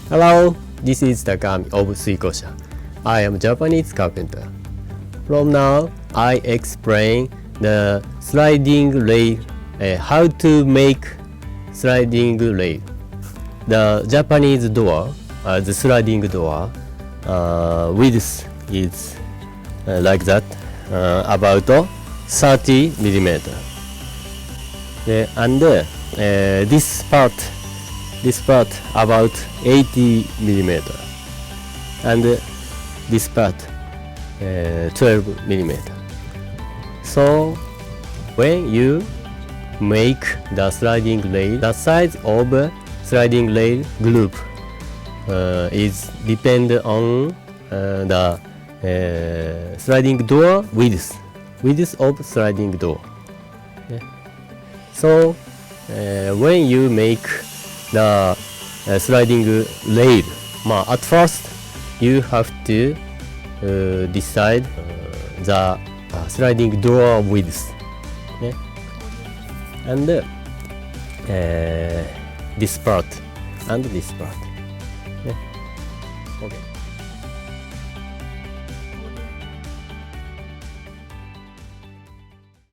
Hello, this is Takami of Suikosha. I am Japanese carpenter. From now, I explain the sliding rail, how to make sliding rail. The Japanese door, the sliding door, width is like that, about 30 millimeter. And this part about 80 millimeter, and this part 12 millimeter. So when you make the sliding rail, the size of sliding rail group is depend on the sliding door width of sliding door. So when you make the sliding rail, at first you have to decide the sliding door width, and this part and this part. Okay.